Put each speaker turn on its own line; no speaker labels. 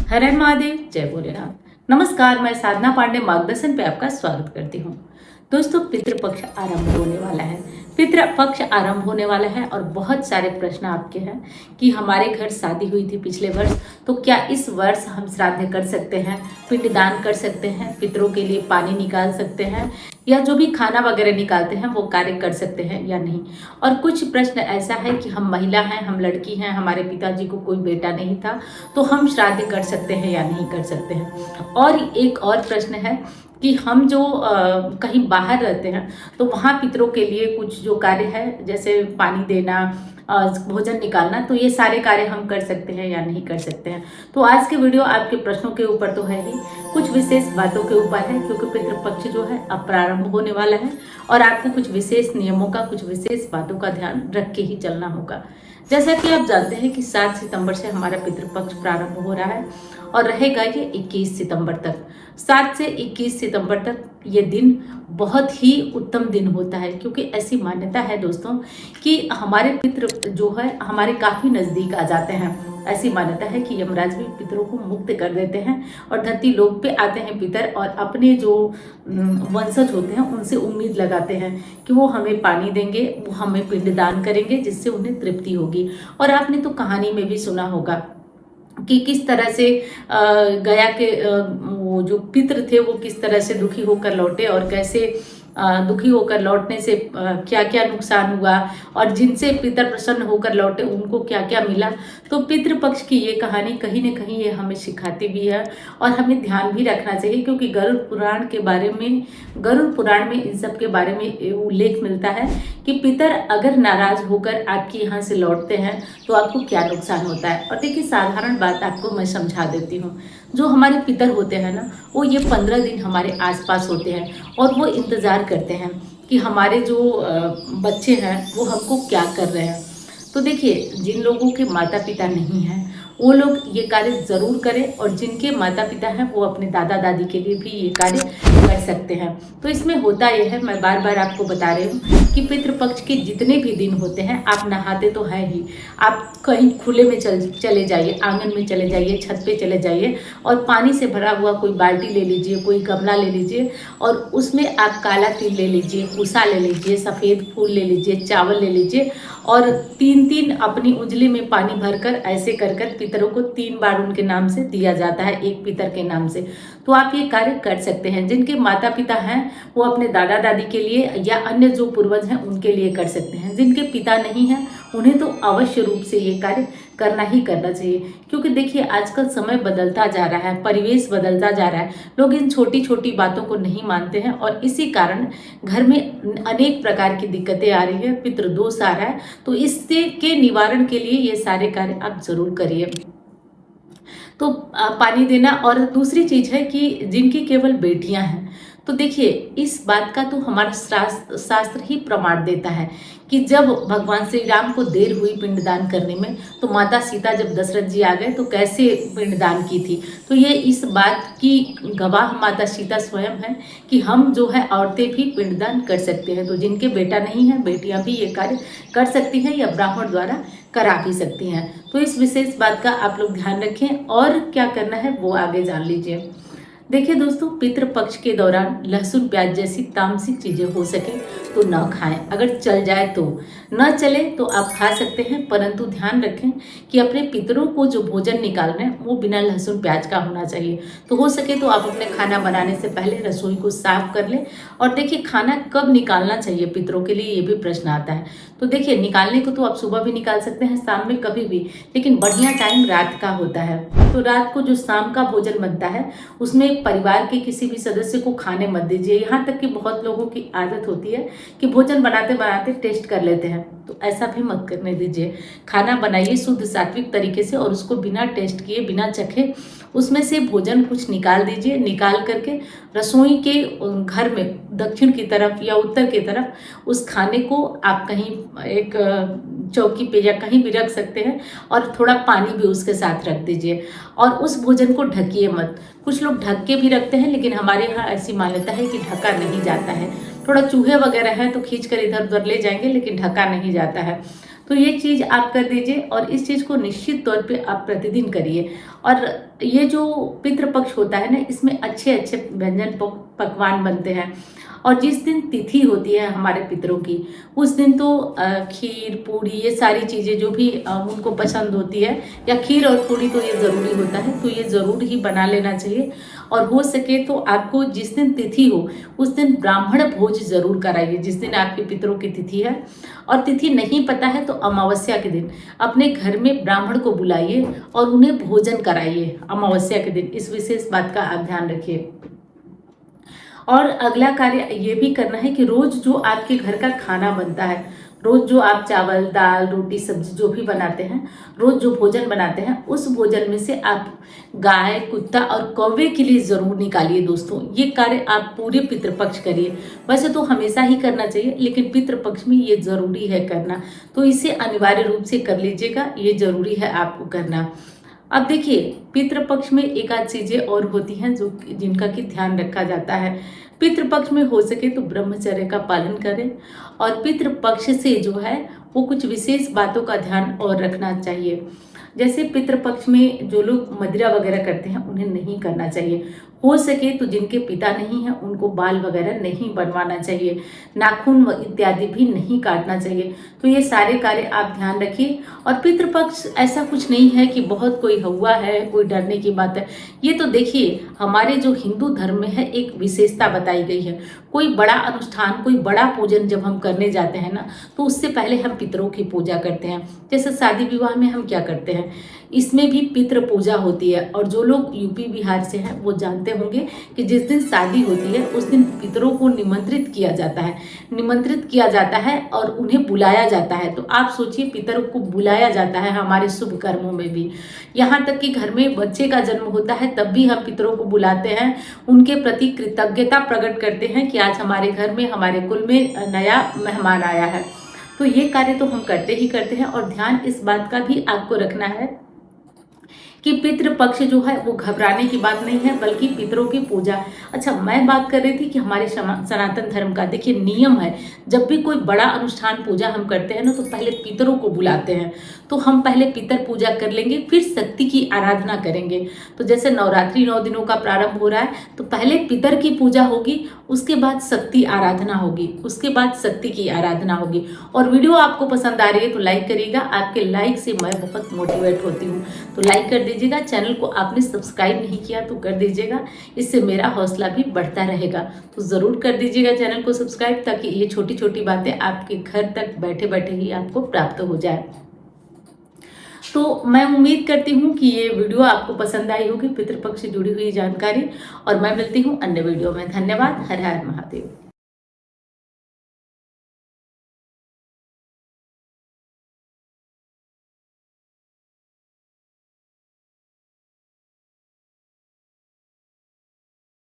हर हर महादेव, जय भोलेनाथ। नमस्कार, मैं साधना पांडे मार्गदर्शन पे आपका स्वागत करती हूँ। दोस्तों, पितृपक्ष आरंभ होने वाला है। पितृपक्ष आरंभ होने वाला है और बहुत सारे प्रश्न आपके हैं कि हमारे घर शादी हुई थी पिछले वर्ष, तो क्या इस वर्ष हम श्राद्ध कर सकते हैं, पिंडदान कर सकते हैं, पितरों के लिए पानी निकाल सकते हैं, या जो भी खाना वगैरह निकालते हैं वो कार्य कर सकते हैं या नहीं। और कुछ प्रश्न ऐसा है कि हम महिला हैं, हम लड़की हैं, हमारे पिताजी को कोई बेटा नहीं था, तो हम श्राद्ध कर सकते हैं या नहीं कर सकते हैं। और एक और प्रश्न है कि हम जो कहीं बाहर रहते हैं तो वहाँ पितरों के लिए कुछ जो कार्य है, जैसे पानी देना, भोजन निकालना, तो ये सारे कार्य हम कर सकते हैं या नहीं कर सकते हैं। तो आज के वीडियो आपके प्रश्नों के ऊपर तो है ही, कुछ विशेष बातों के ऊपर है, क्योंकि पितृपक्ष जो है अब प्रारंभ होने वाला है और आपको कुछ विशेष नियमों का, कुछ विशेष बातों का ध्यान रख के ही चलना होगा। जैसा कि आप जानते हैं कि 7 सितंबर से हमारा पितृपक्ष प्रारंभ हो रहा है और रहेगा ये 21 सितंबर तक। 7 से 21 सितंबर तक ये दिन बहुत ही उत्तम दिन होता है, क्योंकि ऐसी मान्यता है दोस्तों कि हमारे पितृ जो है हमारे काफ़ी नज़दीक आ जाते हैं। ऐसी मान्यता है कि यमराज भी पितरों को मुक्त कर देते हैं और धरती लोक पे आते हैं पितर, और अपने जो वंशज होते हैं उनसे उम्मीद लगाते हैं कि वो हमें पानी देंगे, वो हमें पिंडदान करेंगे, जिससे उन्हें तृप्ति होगी। और आपने तो कहानी में भी सुना होगा कि किस तरह से गया के वो जो पितृ थे वो किस तरह से दुखी होकर लौटे, और कैसे दुखी होकर लौटने से क्या क्या नुकसान हुआ, और जिनसे पितर प्रसन्न होकर लौटे उनको क्या क्या मिला। तो पितृपक्ष की ये कहानी कहीं न कहीं ये हमें सिखाती भी है और हमें ध्यान भी रखना चाहिए, क्योंकि गरुड़ पुराण में इन सब के बारे में उल्लेख मिलता है कि पितर अगर नाराज होकर आपके यहाँ से लौटते हैं तो आपको क्या नुकसान होता है। और देखिए, साधारण बात आपको मैं समझा देती हूँ। जो हमारे पितर होते हैं ना, वो ये 15 दिन हमारे आसपास होते हैं और वो इंतज़ार करते हैं कि हमारे जो बच्चे हैं वो हमको क्या कर रहे हैं। तो देखिए, जिन लोगों के माता पिता नहीं हैं वो लोग ये कार्य ज़रूर करें, और जिनके माता पिता हैं वो अपने दादा दादी के लिए भी ये कार्य कर सकते हैं। तो इसमें होता यह है, मैं बार बार आपको बता रही हूँ कि पितृपक्ष के जितने भी दिन होते हैं आप नहाते तो हैं ही, आप कहीं खुले में चले जाइए, आंगन में चले जाइए, छत पे चले जाइए और पानी से भरा हुआ कोई बाल्टी ले लीजिए, कोई गमला ले लीजिए, और उसमें आप काला तिल ले लीजिए, पूसा ले लीजिए, सफ़ेद फूल ले लीजिए, चावल ले लीजिए, और 3-3 अपनी उंजली में पानी भरकर ऐसे कर पितरों को 3 बार उनके नाम से दिया जाता है, एक पितर के नाम से। तो आप ये कार्य कर सकते हैं। जिनके माता पिता हैं वो अपने दादा दादी के लिए या अन्य जो पूर्वज हैं उनके लिए कर सकते हैं। जिनके पिता नहीं हैं उन्हें तो अवश्य रूप से ये कार्य करना ही करना चाहिए, क्योंकि देखिए आजकल समय बदलता जा रहा है, परिवेश बदलता जा रहा है, लोग इन छोटी छोटी बातों को नहीं मानते हैं और इसी कारण घर में अनेक प्रकार की दिक्कतें आ रही है, पितृदोष आ रहा है। तो इससे के निवारण के लिए ये सारे कार्य आप जरूर करिए। तो पानी देना, और दूसरी चीज़ है कि जिनकी केवल बेटियां हैं, तो देखिए इस बात का तो हमारा शास्त्र ही प्रमाण देता है कि जब भगवान श्री राम को देर हुई पिंडदान करने में, तो माता सीता जब दशरथ जी आ गए तो कैसे पिंडदान की थी। तो ये इस बात की गवाह माता सीता स्वयं है कि हम जो है औरतें भी पिंडदान कर सकते हैं। तो जिनके बेटा नहीं है, बेटियां भी ये कार्य कर सकती हैं या ब्राह्मण द्वारा करा भी सकती हैं। तो इस विशेष बात का आप लोग ध्यान रखें, और क्या करना है वो आगे जान लीजिए। देखिए दोस्तों, पितृपक्ष के दौरान लहसुन प्याज जैसी तामसिक चीज़ें हो सके तो न खाएं। अगर चल जाए तो, न चले तो आप खा सकते हैं, परंतु ध्यान रखें कि अपने पितरों को जो भोजन निकालना है वो बिना लहसुन प्याज का होना चाहिए। तो हो सके तो आप अपने खाना बनाने से पहले रसोई को साफ कर लें। और देखिए, खाना कब निकालना चाहिए पितरों के लिए, ये भी प्रश्न आता है। तो देखिए, निकालने को तो आप सुबह भी निकाल सकते हैं, शाम में कभी भी, लेकिन बढ़िया टाइम रात का होता है। तो रात को जो शाम का भोजन बनता है उसमें परिवार के किसी भी सदस्य को खाने मत दीजिए। यहाँ तक कि बहुत लोगों की आदत होती है कि भोजन बनाते बनाते टेस्ट कर लेते हैं, तो ऐसा भी मत करने दीजिए। खाना बनाइए शुद्ध सात्विक तरीके से और उसको बिना टेस्ट किए, बिना चखे उसमें से भोजन कुछ निकाल दीजिए। निकाल करके रसोई के घर में दक्षिण की तरफ या उत्तर की तरफ उस खाने को आप कहीं एक चौकी पे या कहीं भी रख सकते हैं, और थोड़ा पानी भी उसके साथ रख दीजिए, और उस भोजन को ढकिए मत। कुछ लोग ढक के भी रखते हैं, लेकिन हमारे यहाँ ऐसी मान्यता है कि ढका नहीं जाता है। थोड़ा चूहे वगैरह हैं तो खींच कर इधर उधर ले जाएंगे, लेकिन ढका नहीं जाता है। तो ये चीज़ आप कर दीजिए और इस चीज़ को निश्चित तौर पे आप प्रतिदिन करिए। और ये जो पितृपक्ष होता है ना, इसमें अच्छे अच्छे व्यंजन पकवान बनते हैं। और जिस दिन तिथि होती है हमारे पितरों की, उस दिन तो खीर पूड़ी ये सारी चीज़ें जो भी उनको पसंद होती है, या खीर और पूड़ी तो ये ज़रूरी होता है, तो ये ज़रूर ही बना लेना चाहिए। और हो सके तो आपको जिस दिन तिथि हो उस दिन ब्राह्मण भोज ज़रूर कराइए, जिस दिन आपके पितरों की तिथि है। और तिथि नहीं पता है तो अमावस्या के दिन अपने घर में ब्राह्मण को बुलाइए और उन्हें भोजन कराइए अमावस्या के दिन। इस विशेष बात का आप ध्यान रखिए। और अगला कार्य ये भी करना है कि रोज जो आपके घर का खाना बनता है, रोज जो आप चावल दाल रोटी सब्जी जो भी बनाते हैं, रोज जो भोजन बनाते हैं, उस भोजन में से आप गाय कुत्ता और कौवे के लिए ज़रूर निकालिए दोस्तों। ये कार्य आप पूरे पितृपक्ष करिए। वैसे तो हमेशा ही करना चाहिए, लेकिन पितृपक्ष में ये ज़रूरी है करना, तो इसे अनिवार्य रूप से कर लीजिएगा, ये ज़रूरी है आपको करना। अब देखिए, पितृपक्ष में एक आध चीज़ें और होती हैं जो जिनका कि ध्यान रखा जाता है। पितृपक्ष में हो सके तो ब्रह्मचर्य का पालन करें, और पितृपक्ष से जो है वो कुछ विशेष बातों का ध्यान और रखना चाहिए। जैसे पितृपक्ष में जो लोग मदिरा वगैरह करते हैं उन्हें नहीं करना चाहिए। हो सके तो जिनके पिता नहीं हैं उनको बाल वगैरह नहीं बनवाना चाहिए, नाखून इत्यादि भी नहीं काटना चाहिए। तो ये सारे कार्य आप ध्यान रखिए। और पितृपक्ष ऐसा कुछ नहीं है कि बहुत कोई हुआ है, कोई डरने की बात है। ये तो देखिए, हमारे जो हिंदू धर्म में है एक विशेषता बताई गई है। कोई बड़ा अनुष्ठान, कोई बड़ा पूजन जब हम करने जाते हैं ना, तो उससे पहले हम पितरों की पूजा करते हैं। जैसे शादी विवाह में हम क्या करते हैं, इसमें भी पितृ पूजा होती है। और जो लोग यूपी बिहार से हैं वो जानते होंगे कि जिस दिन शादी होती है उस दिन पितरों को निमंत्रित किया जाता है और उन्हें बुलाया जाता है। तो आप सोचिए, पितरों को बुलाया जाता है हमारे शुभ कर्मों में भी। यहाँ तक कि घर में बच्चे का जन्म होता है तब भी हम पितरों को बुलाते हैं, उनके प्रति कृतज्ञता प्रकट करते हैं कि आज हमारे घर में, हमारे कुल में नया मेहमान आया है। तो ये कार्य तो हम करते ही करते हैं। और ध्यान इस बात का भी आपको रखना है कि पितृपक्ष जो है वो घबराने की बात नहीं है, बल्कि पितरों की पूजा। अच्छा, मैं बात कर रही थी कि हमारे सनातन धर्म का देखिए नियम है, जब भी कोई बड़ा अनुष्ठान पूजा हम करते हैं ना, तो पहले पितरों को बुलाते हैं। तो हम पहले पितर पूजा कर लेंगे, फिर शक्ति की आराधना करेंगे। तो जैसे नवरात्रि 9 दिनों का प्रारंभ हो रहा है, तो पहले पितर की पूजा होगी, उसके बाद शक्ति आराधना होगी, उसके बाद शक्ति की आराधना होगी। और वीडियो आपको पसंद आ रही है तो लाइक करिएगा, आपके लाइक से मैं बहुत मोटिवेट होती हूँ। तो लाइक कर दीजिएगा। चैनल को आपने सब्सक्राइब नहीं किया तो कर दीजिएगा, इससे मेरा हौसला भी बढ़ता रहेगा। तो ज़रूर कर दीजिएगा चैनल को सब्सक्राइब, ताकि ये छोटी छोटी बातें आपके घर तक बैठे बैठे ही आपको प्राप्त हो जाए। तो मैं उम्मीद करती हूँ कि ये वीडियो आपको पसंद आई होगी, पितृपक्ष से जुड़ी हुई जानकारी। और मैं मिलती हूँ अन्य वीडियो में। धन्यवाद। हर हर महादेव।